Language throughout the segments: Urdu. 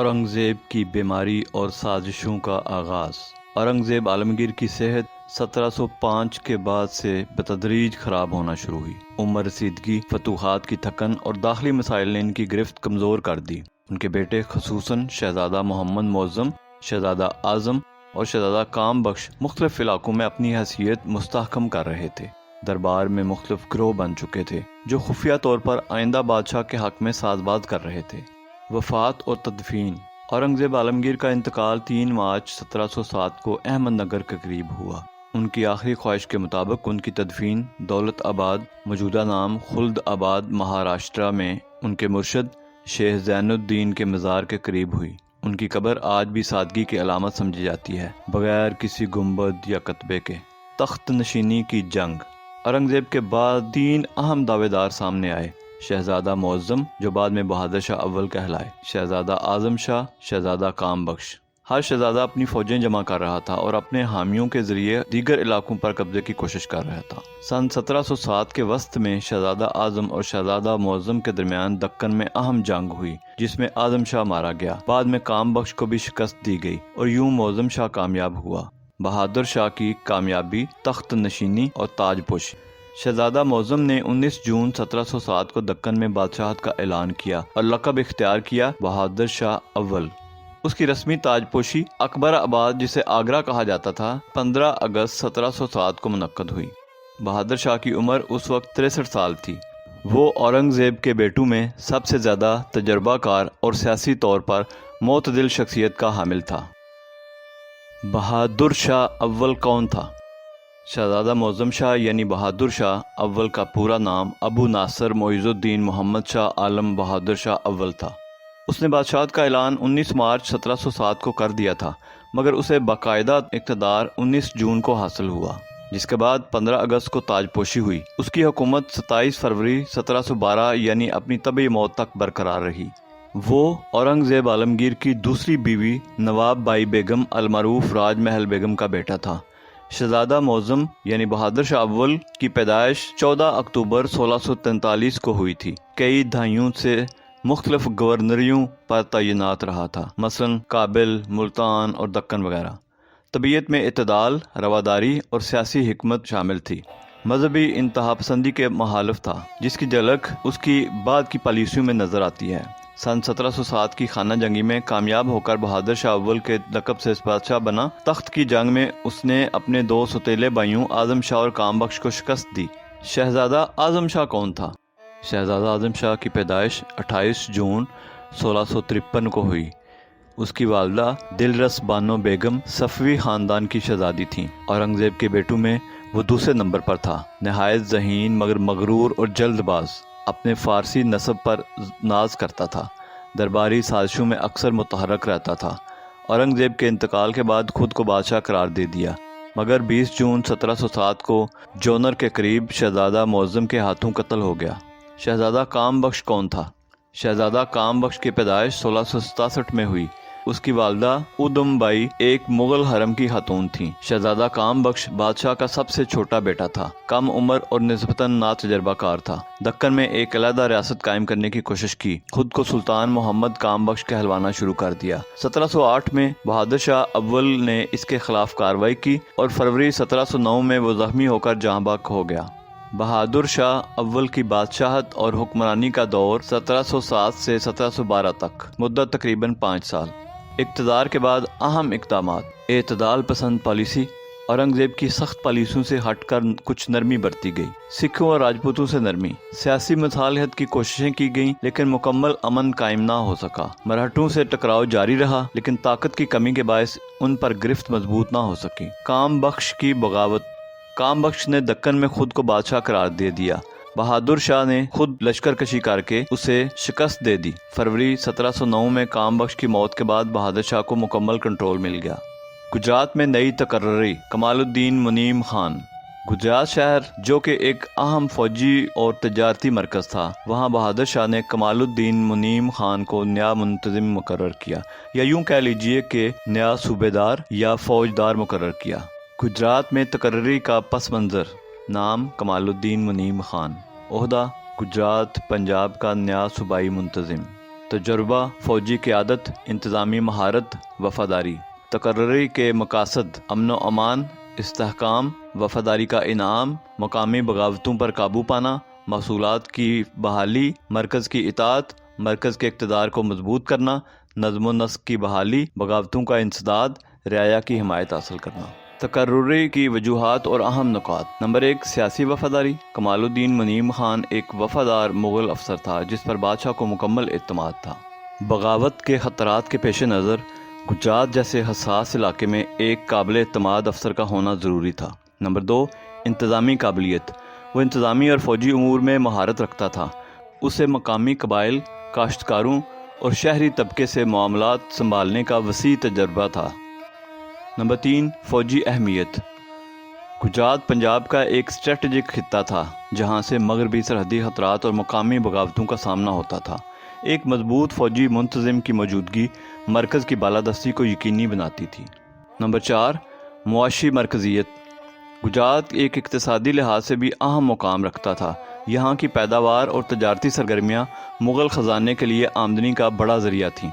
اورنگزیب کی بیماری اور سازشوں کا آغاز۔ اورنگزیب عالمگیر کی صحت 1705 کے بعد سے بتدریج خراب ہونا شروع ہوئی۔ عمر رسیدگی، فتوحات کی تھکن اور داخلی مسائل نے ان کی گرفت کمزور کر دی۔ ان کے بیٹے خصوصاً شہزادہ محمد معظم، شہزادہ اعظم اور شہزادہ کام بخش مختلف علاقوں میں اپنی حیثیت مستحکم کر رہے تھے۔ دربار میں مختلف گروہ بن چکے تھے جو خفیہ طور پر آئندہ بادشاہ کے حق میں ساز باز کر رہے تھے۔ وفات اور تدفین۔ اورنگزیب عالمگیر کا انتقال 3 مارچ 1707 کو احمد نگر کے قریب ہوا۔ ان کی آخری خواہش کے مطابق ان کی تدفین دولت آباد، موجودہ نام خلد آباد، مہاراشٹرا میں ان کے مرشد شیخ زین الدین کے مزار کے قریب ہوئی۔ ان کی قبر آج بھی سادگی کی علامت سمجھی جاتی ہے، بغیر کسی گنبد یا کتبے کے۔ تخت نشینی کی جنگ۔ اورنگزیب کے بعد 3 اہم دعوے دار سامنے آئے۔ شہزادہ معظم جو بعد میں بہادر شاہ اول کہلائے، شہزادہ اعظم شاہ، شہزادہ کام بخش۔ ہر شہزادہ اپنی فوجیں جمع کر رہا تھا اور اپنے حامیوں کے ذریعے دیگر علاقوں پر قبضے کی کوشش کر رہا تھا۔ سن 1707 کے وسط میں شہزادہ اعظم اور شہزادہ معظم کے درمیان دکن میں اہم جنگ ہوئی، جس میں اعظم شاہ مارا گیا۔ بعد میں کام بخش کو بھی شکست دی گئی اور یوں معظم شاہ کامیاب ہوا۔ بہادر شاہ کی کامیابی، تخت نشینی اور تاج پوشی۔ شہزادہ معظم نے 19 جون 1707 کو دکن میں بادشاہت کا اعلان کیا اور لقب اختیار کیا بہادر شاہ اول۔ اس کی رسمی تاج پوشی اکبر آباد، جسے آگرہ کہا جاتا تھا، 15 اگست 1707 کو منعقد ہوئی۔ بہادر شاہ کی عمر اس وقت 63 سال تھی۔ وہ اورنگزیب کے بیٹوں میں سب سے زیادہ تجربہ کار اور سیاسی طور پر معتدل شخصیت کا حامل تھا۔ بہادر شاہ اول کون تھا؟ شہزادہ معظم شاہ یعنی بہادر شاہ اول کا پورا نام ابو ناصر معیز الدین محمد شاہ عالم بہادر شاہ اول تھا۔ اس نے بادشاہت کا اعلان 19 مارچ 1707 کو کر دیا تھا، مگر اسے باقاعدہ اقتدار 19 جون کو حاصل ہوا، جس کے بعد 15 اگست کو تاج پوشی ہوئی۔ اس کی حکومت 27 فروری 1712 یعنی اپنی طبی موت تک برقرار رہی۔ وہ اورنگزیب عالمگیر کی دوسری بیوی نواب بائی بیگم المعروف راج محل بیگم کا بیٹا تھا۔ شہزادہ معظم یعنی بہادر شاہ اول کی پیدائش 14 اکتوبر 1643 کو ہوئی تھی۔ کئی دہائیوں سے مختلف گورنریوں پر تعینات رہا تھا، مثلا کابل، ملتان اور دکن وغیرہ۔ طبیعت میں اعتدال، رواداری اور سیاسی حکمت شامل تھی۔ مذہبی انتہا پسندی کے مخالف تھا، جس کی جھلک اس کی بعد کی پالیسیوں میں نظر آتی ہے۔ سن 1707 کی خانہ جنگی میں کامیاب ہو کر بہادر شاہ اول کے لقب سے بادشاہ بنا۔ تخت کی جنگ میں اس نے اپنے 2 سوتیلے بھائیوں اعظم شاہ اور کام بخش کو شکست دی۔ شہزادہ اعظم شاہ کون تھا؟ شہزادہ اعظم شاہ کی پیدائش 28 جون 1653 کو ہوئی۔ اس کی والدہ دلرس بانو بیگم صفوی خاندان کی شہزادی تھیں۔ اورنگزیب کے بیٹوں میں وہ دوسرے نمبر پر تھا۔ نہایت ذہین مگر مغرور اور جلد باز، اپنے فارسی نسب پر ناز کرتا تھا۔ درباری سازشوں میں اکثر متحرک رہتا تھا۔ اورنگزیب کے انتقال کے بعد خود کو بادشاہ قرار دے دیا، مگر 20 جون 1707 کو جونر کے قریب شہزادہ معظم کے ہاتھوں قتل ہو گیا۔ شہزادہ کام بخش کون تھا؟ شہزادہ کام بخش کی پیدائش 1667 میں ہوئی۔ اس کی والدہ ادم بائی ایک مغل حرم کی خاتون تھیں۔ شہزادہ کام بخش بادشاہ کا سب سے چھوٹا بیٹا تھا، کم عمر اور نسبتاً ناتجربہ کار تھا۔ دکن میں ایک علیحدہ ریاست قائم کرنے کی کوشش کی، خود کو سلطان محمد کام بخش کہلوانا شروع کر دیا۔ 1708 میں بہادر شاہ اول نے اس کے خلاف کارروائی کی اور فروری 1709 میں وہ زخمی ہو کر جاں بحق ہو گیا۔ بہادر شاہ اول کی بادشاہت اور حکمرانی کا دور 1707 سے 1712 تک، مدت تقریباً 5 سال۔ اقتدار کے بعد اہم اقدامات۔ اعتدال پسند پالیسی۔ اورنگزیب کی سخت پالیسیوں سے ہٹ کر کچھ نرمی برتی گئی۔ سکھوں اور راجپوتوں سے نرمی۔ سیاسی مصالحت کی کوششیں کی گئیں لیکن مکمل امن قائم نہ ہو سکا۔ مرہٹوں سے ٹکراؤ جاری رہا لیکن طاقت کی کمی کے باعث ان پر گرفت مضبوط نہ ہو سکی۔ کام بخش کی بغاوت۔ کام بخش نے دکن میں خود کو بادشاہ قرار دے دیا۔ بہادر شاہ نے خود لشکر کشی کر کے اسے شکست دے دی۔ فروری 1709 میں کام بخش کی موت کے بعد بہادر شاہ کو مکمل کنٹرول مل گیا۔ گجرات میں نئی تقرری۔ کمال الدین منیم خان۔ گجرات شہر جو کہ ایک اہم فوجی اور تجارتی مرکز تھا، وہاں بہادر شاہ نے کمال الدین منیم خان کو نیا منتظم مقرر کیا، یا یوں کہہ لیجئے کہ نیا صوبیدار یا فوجدار مقرر کیا۔ گجرات میں تقرری کا پس منظر۔ نام کمال الدین منیم خان۔ عہدہ گجرات پنجاب کا نیا صوبائی منتظم۔ تجربہ، فوجی قیادت، انتظامی مہارت، وفاداری۔ تقرری کے مقاصد: امن و امان، استحکام، وفاداری کا انعام، مقامی بغاوتوں پر قابو پانا، محصولات کی بحالی، مرکز کی اطاعت، مرکز کے اقتدار کو مضبوط کرنا، نظم و نسق کی بحالی، بغاوتوں کا انسداد، رعایا کی حمایت حاصل کرنا۔ تقرری کی وجوہات اور اہم نکات۔ نمبر 1، سیاسی وفاداری۔ کمال الدین منیم خان ایک وفادار مغل افسر تھا جس پر بادشاہ کو مکمل اعتماد تھا۔ بغاوت کے خطرات کے پیش نظر گجرات جیسے حساس علاقے میں ایک قابل اعتماد افسر کا ہونا ضروری تھا۔ نمبر 2، انتظامی قابلیت۔ وہ انتظامی اور فوجی امور میں مہارت رکھتا تھا۔ اسے مقامی قبائل، کاشتکاروں اور شہری طبقے سے معاملات سنبھالنے کا وسیع تجربہ تھا۔ نمبر 3، فوجی اہمیت۔ گجرات پنجاب کا ایک اسٹریٹجک خطہ تھا جہاں سے مغربی سرحدی خطرات اور مقامی بغاوتوں کا سامنا ہوتا تھا۔ ایک مضبوط فوجی منتظم کی موجودگی مرکز کی بالادستی کو یقینی بناتی تھی۔ نمبر 4، معاشی مرکزیت۔ گجرات ایک اقتصادی لحاظ سے بھی اہم مقام رکھتا تھا۔ یہاں کی پیداوار اور تجارتی سرگرمیاں مغل خزانے کے لیے آمدنی کا بڑا ذریعہ تھیں۔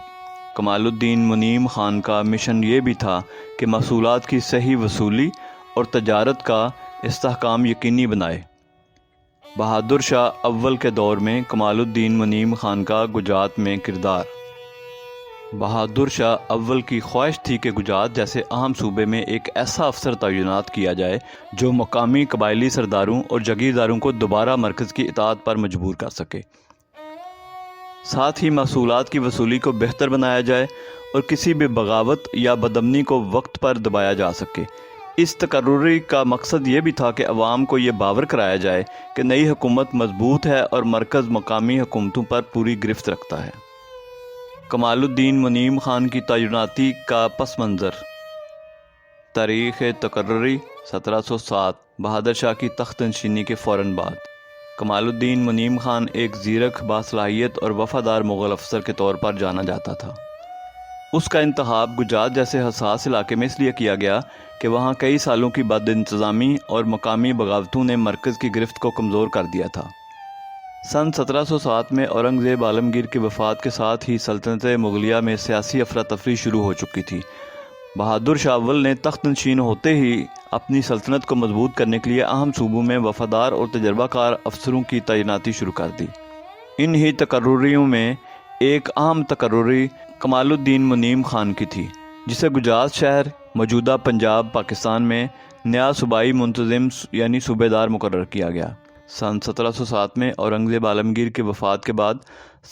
کمال الدین منیم خان کا مشن یہ بھی تھا کہ محصولات کی صحیح وصولی اور تجارت کا استحکام یقینی بنائے۔ بہادر شاہ اول کے دور میں کمال الدین منیم خان کا گجرات میں کردار۔ بہادر شاہ اول کی خواہش تھی کہ گجرات جیسے اہم صوبے میں ایک ایسا افسر تعینات کیا جائے جو مقامی قبائلی سرداروں اور جگیرداروں کو دوبارہ مرکز کی اطاعت پر مجبور کر سکے۔ ساتھ ہی محصولات کی وصولی کو بہتر بنایا جائے اور کسی بھی بغاوت یا بدامنی کو وقت پر دبایا جا سکے۔ اس تقرری کا مقصد یہ بھی تھا کہ عوام کو یہ باور کرایا جائے کہ نئی حکومت مضبوط ہے اور مرکز مقامی حکومتوں پر پوری گرفت رکھتا ہے۔ کمال الدین منیم خان کی تعیناتی کا پس منظر۔ تاریخ تقرری 1707، بہادر شاہ کی تخت نشینی کے فوراً بعد۔ کمال الدین منیم خان ایک زیرک، باصلاحیت اور وفادار مغل افسر کے طور پر جانا جاتا تھا۔ اس کا انتخاب گجرات جیسے حساس علاقے میں اس لیے کیا گیا کہ وہاں کئی سالوں کی بد انتظامی اور مقامی بغاوتوں نے مرکز کی گرفت کو کمزور کر دیا تھا۔ سن 1707 میں اورنگزیب عالمگیر کی وفات کے ساتھ ہی سلطنت مغلیہ میں سیاسی افراتفری شروع ہو چکی تھی۔ بہادر شاہ اول نے تخت نشین ہوتے ہی اپنی سلطنت کو مضبوط کرنے کے لیے اہم صوبوں میں وفادار اور تجربہ کار افسروں کی تعیناتی شروع کر دی۔ انہی تقرریوں میں ایک اہم تقرری کمال الدین منیم خان کی تھی جسے گجرات شہر موجودہ پنجاب پاکستان میں نیا صوبائی منتظم یعنی صوبے دار مقرر کیا گیا۔ سن 1707 میں اورنگزیب عالمگیر کی وفات کے بعد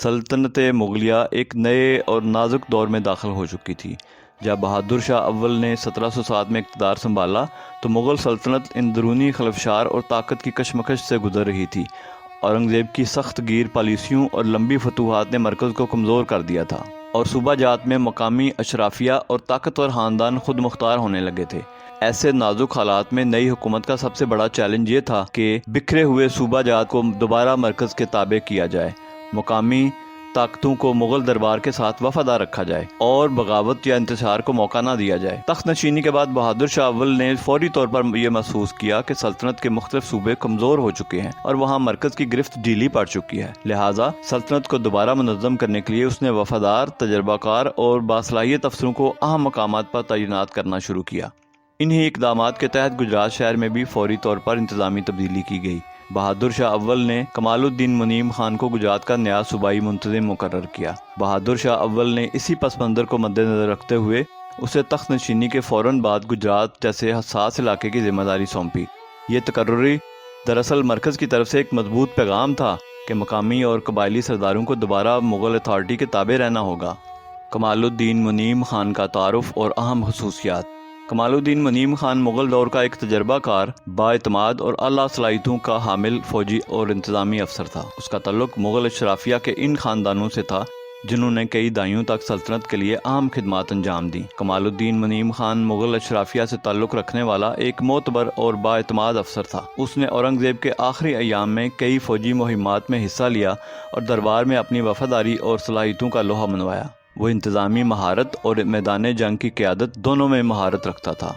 سلطنت مغلیہ ایک نئے اور نازک دور میں داخل ہو چکی تھی۔ جب بہادر شاہ اول نے 1707 میں اقتدار سنبھالا تو مغل سلطنت اندرونی خلفشار اور طاقت کی کشمکش سے گزر رہی تھی۔ اورنگزیب کی سخت گیر پالیسیوں اور لمبی فتوحات نے مرکز کو کمزور کر دیا تھا اور صوبہ جات میں مقامی اشرافیہ اور طاقتور خاندان خود مختار ہونے لگے تھے۔ ایسے نازک حالات میں نئی حکومت کا سب سے بڑا چیلنج یہ تھا کہ بکھرے ہوئے صوبہ جات کو دوبارہ مرکز کے تابع کیا جائے، مقامی طاقتوں کو مغل دربار کے ساتھ وفادار رکھا جائے اور بغاوت یا انتشار کو موقع نہ دیا جائے۔ تخت نشینی کے بعد بہادر شاہ اول نے فوری طور پر یہ محسوس کیا کہ سلطنت کے مختلف صوبے کمزور ہو چکے ہیں اور وہاں مرکز کی گرفت ڈھیلی پڑ چکی ہے، لہٰذا سلطنت کو دوبارہ منظم کرنے کے لیے اس نے وفادار، تجربہ کار اور باصلاحیت افسروں کو اہم مقامات پر تعینات کرنا شروع کیا۔ انہی اقدامات کے تحت گجرات شہر میں بھی فوری طور پر انتظامی تبدیلی کی گئی۔ بہادر شاہ اول نے کمال الدین منیم خان کو گجرات کا نیا صوبائی منتظم مقرر کیا۔ بہادر شاہ اول نے اسی پس منظر کو مد نظر رکھتے ہوئے اسے تخت نشینی کے فوراً بعد گجرات جیسے حساس علاقے کی ذمہ داری سونپی۔ یہ تقرری دراصل مرکز کی طرف سے ایک مضبوط پیغام تھا کہ مقامی اور قبائلی سرداروں کو دوبارہ مغل اتھارٹی کے تابع رہنا ہوگا۔ کمال الدین منیم خان کا تعارف اور اہم خصوصیات۔ کمال الدین منیم خان مغل دور کا ایک تجربہ کار، بااعتماد اور اعلیٰ صلاحیتوں کا حامل فوجی اور انتظامی افسر تھا۔ اس کا تعلق مغل اشرافیہ کے ان خاندانوں سے تھا جنہوں نے کئی دہائیوں تک سلطنت کے لیے اہم خدمات انجام دیں۔ کمال الدین منیم خان مغل اشرافیہ سے تعلق رکھنے والا ایک معتبر اور بااعتماد افسر تھا۔ اس نے اورنگزیب کے آخری ایام میں کئی فوجی مہمات میں حصہ لیا اور دربار میں اپنی وفاداری اور صلاحیتوں کا لوہا منوایا۔ وہ انتظامی مہارت اور میدان جنگ کی قیادت دونوں میں مہارت رکھتا تھا۔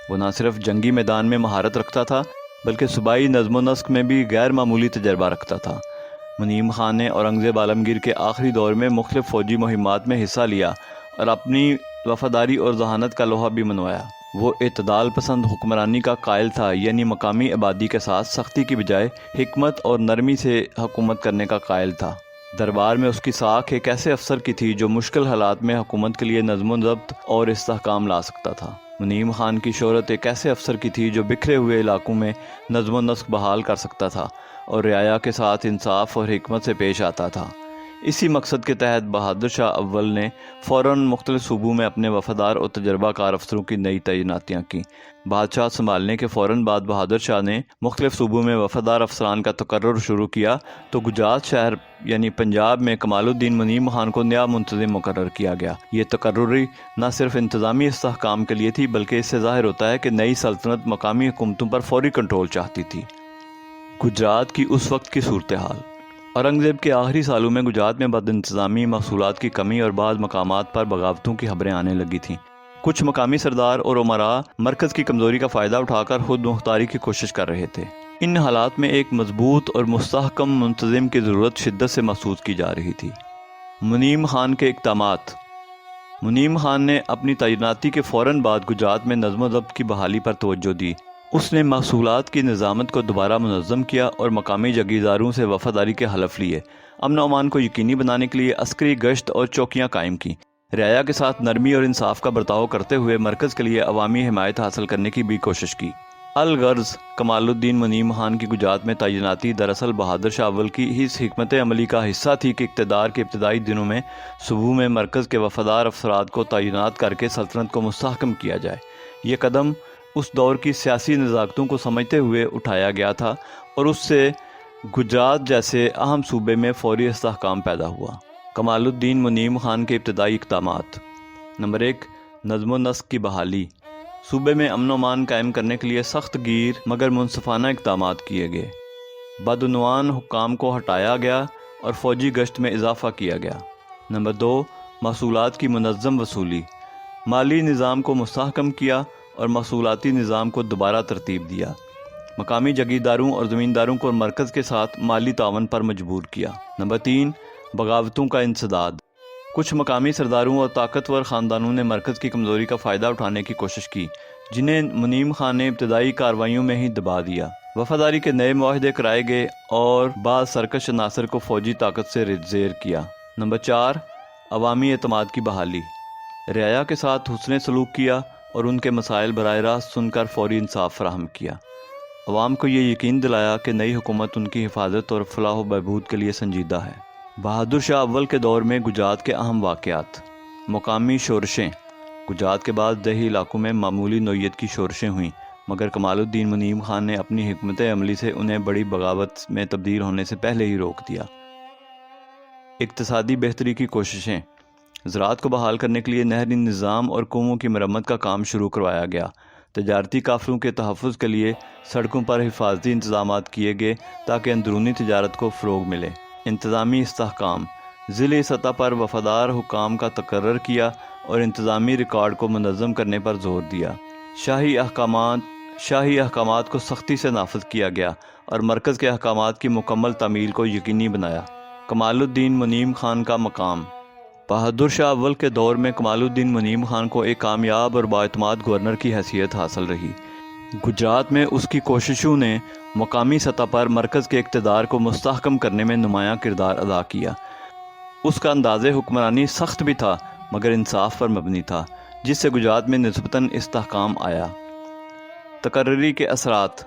وہ نہ صرف جنگی میدان میں مہارت رکھتا تھا بلکہ صوبائی نظم و نسق میں بھی غیر معمولی تجربہ رکھتا تھا۔ منیم خان نے اورنگزیب عالمگیر کے آخری دور میں مختلف فوجی مہمات میں حصہ لیا اور اپنی وفاداری اور ذہانت کا لوہا بھی منوایا۔ وہ اعتدال پسند حکمرانی کا قائل تھا، یعنی مقامی آبادی کے ساتھ سختی کی بجائے حکمت اور نرمی سے حکومت کرنے کا قائل تھا۔ دربار میں اس کی ساکھ ایک ایسے افسر کی تھی جو مشکل حالات میں حکومت کے لیے نظم و ضبط اور استحکام لا سکتا تھا۔ منیم خان کی شہرت ایک ایسے افسر کی تھی جو بکھرے ہوئے علاقوں میں نظم و نسق بحال کر سکتا تھا اور رعایا کے ساتھ انصاف اور حکمت سے پیش آتا تھا۔ اسی مقصد کے تحت بہادر شاہ اول نے فوراً مختلف صوبوں میں اپنے وفادار اور تجربہ کار افسروں کی نئی تعیناتیاں کیں۔ بادشاہ سنبھالنے کے فوراً بعد بہادر شاہ نے مختلف صوبوں میں وفادار افسران کا تقرر شروع کیا تو گجرات شہر یعنی پنجاب میں کمال الدین منیم خان کو نیا منتظم مقرر کیا گیا۔ یہ تقرری نہ صرف انتظامی استحکام کے لیے تھی بلکہ اس سے ظاہر ہوتا ہے کہ نئی سلطنت مقامی حکومتوں پر فوری کنٹرول چاہتی تھی۔ گجرات کی اس وقت کی صورتحال۔ اورنگزیب کے آخری سالوں میں گجرات میں بد انتظامی، محصولات کی کمی اور بعض مقامات پر بغاوتوں کی خبریں آنے لگی تھیں۔ کچھ مقامی سردار اور امراء مرکز کی کمزوری کا فائدہ اٹھا کر خود مختاری کی کوشش کر رہے تھے۔ ان حالات میں ایک مضبوط اور مستحکم منتظم کی ضرورت شدت سے محسوس کی جا رہی تھی۔ منیم خان کے اقدامات۔ منیم خان نے اپنی تعیناتی کے فوراً بعد گجرات میں نظم و ضبط کی بحالی پر توجہ دی۔ اس نے محصولات کی نظامت کو دوبارہ منظم کیا اور مقامی جگیرداروں سے وفاداری کے حلف لیے۔ امن و امان کو یقینی بنانے کے لیے عسکری گشت اور چوکیاں قائم کیں۔ رعایا کے ساتھ نرمی اور انصاف کا برتاؤ کرتے ہوئے مرکز کے لیے عوامی حمایت حاصل کرنے کی بھی کوشش کی۔ الغرض کمال الدین منیم خان کی گجرات میں تعیناتی دراصل بہادر شاہ اول کی اس حکمت عملی کا حصہ تھی کہ اقتدار کے ابتدائی دنوں میں صوبوں میں مرکز کے وفادار افسراد کو تعینات کر کے سلطنت کو مستحکم کیا جائے۔ یہ قدم اس دور کی سیاسی نزاکتوں کو سمجھتے ہوئے اٹھایا گیا تھا اور اس سے گجرات جیسے اہم صوبے میں فوری استحکام پیدا ہوا۔ کمال الدین منیم خان کے ابتدائی اقدامات۔ نمبر 1، نظم و نسق کی بحالی۔ صوبے میں امن و امان قائم کرنے کے لیے سخت گیر مگر منصفانہ اقدامات کیے گئے۔ بدعنوان حکام کو ہٹایا گیا اور فوجی گشت میں اضافہ کیا گیا۔ نمبر 2، محصولات کی منظم وصولی۔ مالی نظام کو مستحکم کیا اور محصولاتی نظام کو دوبارہ ترتیب دیا۔ مقامی جگیرداروں اور زمینداروں کو مرکز کے ساتھ مالی تعاون پر مجبور کیا۔ نمبر 3، بغاوتوں کا انسداد۔ کچھ مقامی سرداروں اور طاقتور خاندانوں نے مرکز کی کمزوری کا فائدہ اٹھانے کی کوشش کی، جنہیں منیم خان نے ابتدائی کارروائیوں میں ہی دبا دیا۔ وفاداری کے نئے معاہدے کرائے گئے اور بعض سرکش عناصر کو فوجی طاقت سے زیر کیا۔ نمبر 4، عوامی اعتماد کی بحالی۔ رعایا کے ساتھ حسن سلوک کیا اور ان کے مسائل براہ راست سن کر فوری انصاف فراہم کیا۔ عوام کو یہ یقین دلایا کہ نئی حکومت ان کی حفاظت اور فلاح و بہبود کے لیے سنجیدہ ہے۔ بہادر شاہ اول کے دور میں گجرات کے اہم واقعات۔ مقامی شورشیں۔ گجرات کے بعد دیہی علاقوں میں معمولی نوعیت کی شورشیں ہوئیں، مگر کمال الدین منیم خان نے اپنی حکمت عملی سے انہیں بڑی بغاوت میں تبدیل ہونے سے پہلے ہی روک دیا۔ اقتصادی بہتری کی کوششیں۔ زراعت کو بحال کرنے کے لیے نہری نظام اور کنوؤں کی مرمت کا کام شروع کروایا گیا۔ تجارتی قافلوں کے تحفظ کے لیے سڑکوں پر حفاظتی انتظامات کیے گئے تاکہ اندرونی تجارت کو فروغ ملے۔ انتظامی استحکام۔ ضلعی سطح پر وفادار حکام کا تقرر کیا اور انتظامی ریکارڈ کو منظم کرنے پر زور دیا۔ شاہی احکامات کو سختی سے نافذ کیا گیا اور مرکز کے احکامات کی مکمل تعمیل کو یقینی بنایا۔ کمال الدین منیم خان کا مقام۔ بہادر شاہ اول کے دور میں کمال الدین منیم خان کو ایک کامیاب اور بااعتماد گورنر کی حیثیت حاصل رہی۔ گجرات میں اس کی کوششوں نے مقامی سطح پر مرکز کے اقتدار کو مستحکم کرنے میں نمایاں کردار ادا کیا۔ اس کا انداز حکمرانی سخت بھی تھا مگر انصاف پر مبنی تھا، جس سے گجرات میں نسبتاً استحکام آیا۔ تقرری کے اثرات۔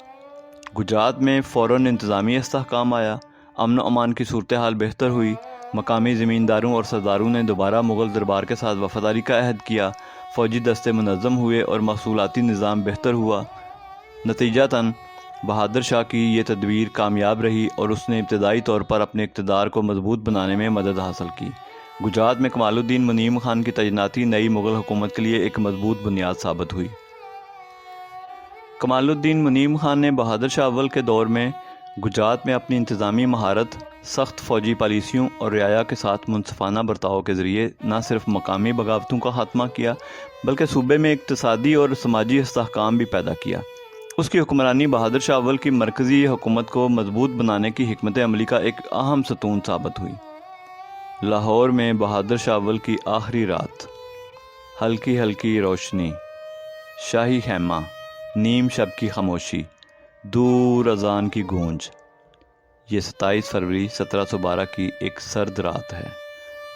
گجرات میں فوراً انتظامی استحکام آیا، امن و امان کی صورتحال بہتر ہوئی، مقامی زمینداروں اور سرداروں نے دوبارہ مغل دربار کے ساتھ وفاداری کا عہد کیا، فوجی دستے منظم ہوئے اور محصولاتی نظام بہتر ہوا۔ نتیجتاً بہادر شاہ کی یہ تدبیر کامیاب رہی اور اس نے ابتدائی طور پر اپنے اقتدار کو مضبوط بنانے میں مدد حاصل کی۔ گجرات میں کمال الدین منیم خان کی تعیناتی نئی مغل حکومت کے لیے ایک مضبوط بنیاد ثابت ہوئی۔ کمال الدین منیم خان نے بہادر شاہ اول کے دور میں گجرات میں اپنی انتظامی مہارت، سخت فوجی پالیسیوں اور رعایا کے ساتھ منصفانہ برتاؤ کے ذریعے نہ صرف مقامی بغاوتوں کا خاتمہ کیا بلکہ صوبے میں اقتصادی اور سماجی استحکام بھی پیدا کیا۔ اس کی حکمرانی بہادر شاہ اول کی مرکزی حکومت کو مضبوط بنانے کی حکمت عملی کا ایک اہم ستون ثابت ہوئی۔ لاہور میں بہادر شاہ اول کی آخری رات، ہلکی ہلکی روشنی، شاہی خیمہ، نیم شب کی خاموشی، دور اذان کی گونج۔ یہ 27 فروری 1712 کی ایک سرد رات ہے۔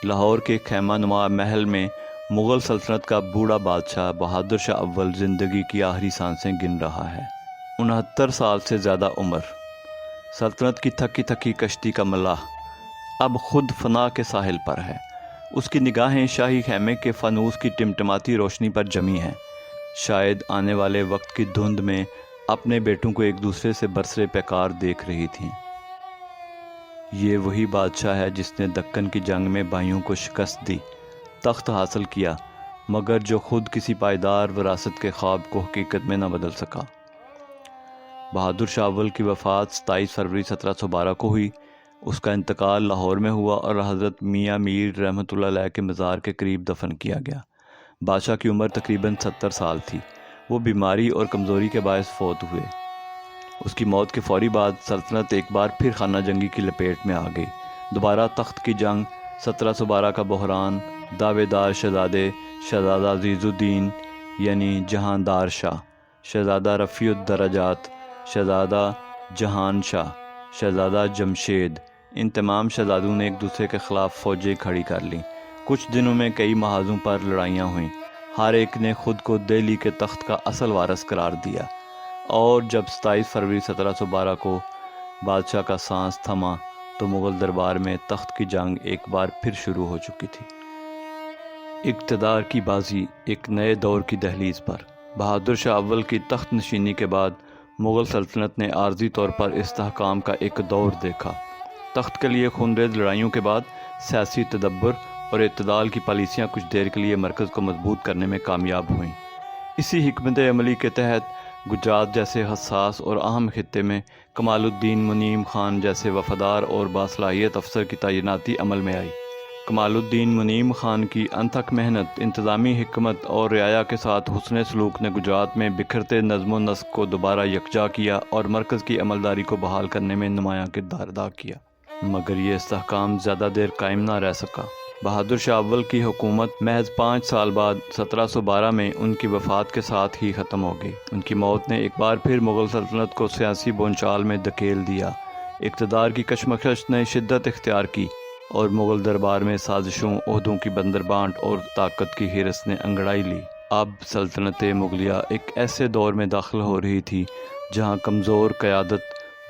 لاہور کے خیمہ نما محل میں مغل سلطنت کا بوڑھا بادشاہ بہادر شاہ اول زندگی کی آخری سانسیں گن رہا ہے۔ 69 سال سے زیادہ عمر، سلطنت کی تھکی تھکی کشتی کا ملاح اب خود فنا کے ساحل پر ہے۔ اس کی نگاہیں شاہی خیمے کے فانوس کی ٹمٹماتی روشنی پر جمی ہیں، شاید آنے والے وقت کی دھند میں اپنے بیٹوں کو ایک دوسرے سے برسر پیکار دیکھ رہی تھیں۔ یہ وہی بادشاہ ہے جس نے دکن کی جنگ میں بھائیوں کو شکست دی، تخت حاصل کیا، مگر جو خود کسی پائیدار وراثت کے خواب کو حقیقت میں نہ بدل سکا۔ بہادر شاہ اول کی وفات 27 فروری 1712 کو ہوئی۔ اس کا انتقال لاہور میں ہوا اور حضرت میاں میر رحمۃ اللہ علیہ کے مزار کے قریب دفن کیا گیا۔ بادشاہ کی عمر تقریباً 70 سال تھی۔ وہ بیماری اور کمزوری کے باعث فوت ہوئے۔ اس کی موت کے فوری بعد سلطنت ایک بار پھر خانہ جنگی کی لپیٹ میں آ گئی۔ دوبارہ تخت کی جنگ، 1712 کا بحران، دعوے دار شہزادے، شہزادہ عزیز الدین یعنی جہاندار شاہ، شہزادہ رفیع الدرجات، شہزادہ جہان شاہ، شہزادہ جمشید، ان تمام شہزادوں نے ایک دوسرے کے خلاف فوجیں کھڑی کر لیں۔ کچھ دنوں میں کئی محاذوں پر لڑائیاں ہوئیں۔ ہر ایک نے خود کو دہلی کے تخت کا اصل وارث قرار دیا، اور جب 27 فروری 1712 کو بادشاہ کا سانس تھما تو مغل دربار میں تخت کی جنگ ایک بار پھر شروع ہو چکی تھی۔ اقتدار کی بازی ایک نئے دور کی دہلیز پر۔ بہادر شاہ اول کی تخت نشینی کے بعد مغل سلطنت نے عارضی طور پر استحکام کا ایک دور دیکھا۔ تخت کے لیے خونریز لڑائیوں کے بعد سیاسی تدبر اور اعتدال کی پالیسیاں کچھ دیر کے لیے مرکز کو مضبوط کرنے میں کامیاب ہوئیں۔ اسی حکمت عملی کے تحت گجرات جیسے حساس اور اہم خطے میں کمال الدین منیم خان جیسے وفادار اور باصلاحیت افسر کی تعیناتی عمل میں آئی۔ کمال الدین منیم خان کی انتھک محنت، انتظامی حکمت اور رعایا کے ساتھ حسن سلوک نے گجرات میں بکھرتے نظم و نسق کو دوبارہ یکجا کیا اور مرکز کی عملداری کو بحال کرنے میں نمایاں کردار ادا کیا۔ مگر یہ استحکام زیادہ دیر قائم نہ رہ سکا۔ بہادر شاہ اول کی حکومت محض 5 سال بعد 1712 میں ان کی وفات کے ساتھ ہی ختم ہو گئی۔ ان کی موت نے ایک بار پھر مغل سلطنت کو سیاسی بونچال میں دھکیل دیا۔ اقتدار کی کشمکش نے شدت اختیار کی اور مغل دربار میں سازشوں، عہدوں کی بندر بانٹ اور طاقت کی ہرس نے انگڑائی لی۔ اب سلطنت مغلیہ ایک ایسے دور میں داخل ہو رہی تھی جہاں کمزور قیادت،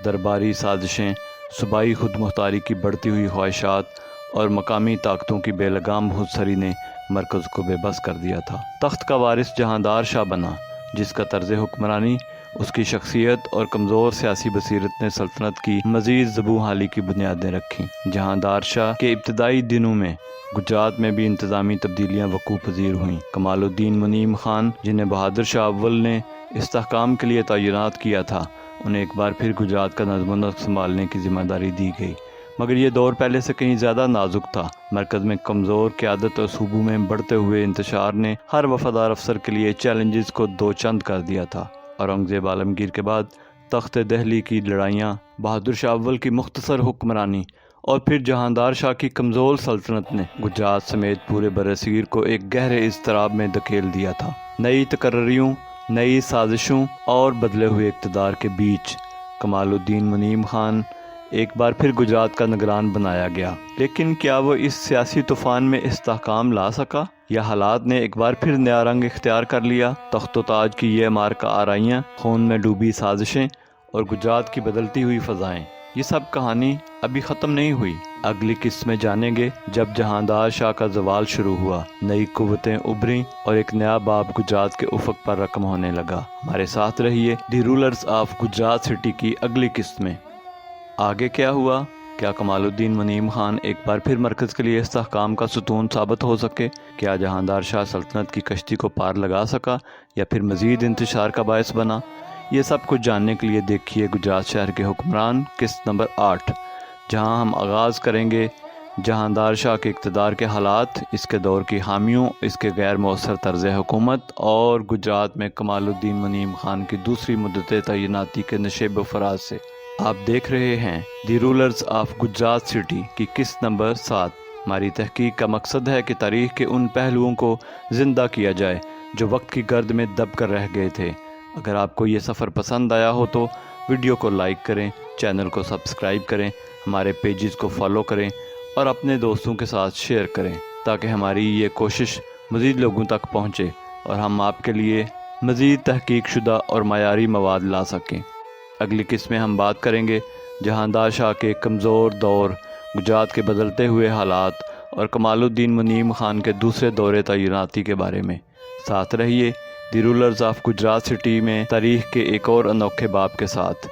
درباری سازشیں، صوبائی خود مختاری کی بڑھتی ہوئی خواہشات اور مقامی طاقتوں کی بے لگام خودسری نے مرکز کو بے بس کر دیا تھا۔ تخت کا وارث جہاندار شاہ بنا، جس کا طرز حکمرانی، اس کی شخصیت اور کمزور سیاسی بصیرت نے سلطنت کی مزید زبوں حالی کی بنیادیں رکھیں۔ جہاندار شاہ کے ابتدائی دنوں میں گجرات میں بھی انتظامی تبدیلیاں وقوع پذیر ہوئیں۔ کمال الدین منیم خان، جنہیں بہادر شاہ اول نے استحکام کے لیے تعینات کیا تھا، انہیں ایک بار پھر گجرات کا نظم و نسق سنبھالنے کی ذمہ داری دی گئی۔ مگر یہ دور پہلے سے کہیں زیادہ نازک تھا۔ مرکز میں کمزور قیادت اور صوبوں میں بڑھتے ہوئے انتشار نے ہر وفادار افسر کے لیے چیلنجز کو دو چند کر دیا تھا۔ اورنگزیب عالمگیر کے بعد تخت دہلی کی لڑائیاں، بہادر شاہ اول کی مختصر حکمرانی اور پھر جہاندار شاہ کی کمزور سلطنت نے گجرات سمیت پورے برصغیر کو ایک گہرے اضطراب میں دھکیل دیا تھا۔ نئی تقرریوں، نئی سازشوں اور بدلے ہوئے اقتدار کے بیچ کمال الدین منیم خان ایک بار پھر گجرات کا نگران بنایا گیا۔ لیکن کیا وہ اس سیاسی طوفان میں استحکام لا سکا، یا حالات نے ایک بار پھر نیا رنگ اختیار کر لیا؟ تخت و تاج کی یہ معرکہ آرائیاں، خون میں ڈوبی سازشیں اور گجرات کی بدلتی ہوئی فضائیں، یہ سب کہانی ابھی ختم نہیں ہوئی۔ اگلی قسط میں جانیں گے جب جہاندار شاہ کا زوال شروع ہوا، نئی قوتیں ابھریں اور ایک نیا باب گجرات کے افق پر رقم ہونے لگا۔ ہمارے ساتھ رہیے دی رولرز آف گجرات سٹی کی اگلی قسط میں۔ آگے کیا ہوا؟ کیا کمال الدین منیم خان ایک بار پھر مرکز کے لیے استحکام کا ستون ثابت ہو سکے؟ کیا جہاندار شاہ سلطنت کی کشتی کو پار لگا سکا یا پھر مزید انتشار کا باعث بنا؟ یہ سب کچھ جاننے کے لیے دیکھیے گجرات شہر کے حکمران قسط نمبر 8، جہاں ہم آغاز کریں گے جہاندار شاہ کے اقتدار کے حالات، اس کے دور کی حامیوں، اس کے غیر مؤثر طرز حکومت اور گجرات میں کمال الدین منیم خان کی دوسری مدت تعیناتی کے نشیب و فراز سے۔ آپ دیکھ رہے ہیں دی رولرز آف گجرات سٹی کی قسط نمبر 7۔ ہماری تحقیق کا مقصد ہے کہ تاریخ کے ان پہلوؤں کو زندہ کیا جائے جو وقت کی گرد میں دب کر رہ گئے تھے۔ اگر آپ کو یہ سفر پسند آیا ہو تو ویڈیو کو لائک کریں، چینل کو سبسکرائب کریں، ہمارے پیجز کو فالو کریں اور اپنے دوستوں کے ساتھ شیئر کریں تاکہ ہماری یہ کوشش مزید لوگوں تک پہنچے اور ہم آپ کے لیے مزید تحقیق شدہ اور معیاری مواد لا سکیں۔ اگلی قسط میں ہم بات کریں گے جہاندار شاہ کے کمزور دور، گجرات کے بدلتے ہوئے حالات اور کمال الدین منیم خان کے دوسرے دور تعیناتی کے بارے میں۔ ساتھ رہیے دی رولرز آف گجرات سٹی میں تاریخ کے ایک اور انوکھے باب کے ساتھ۔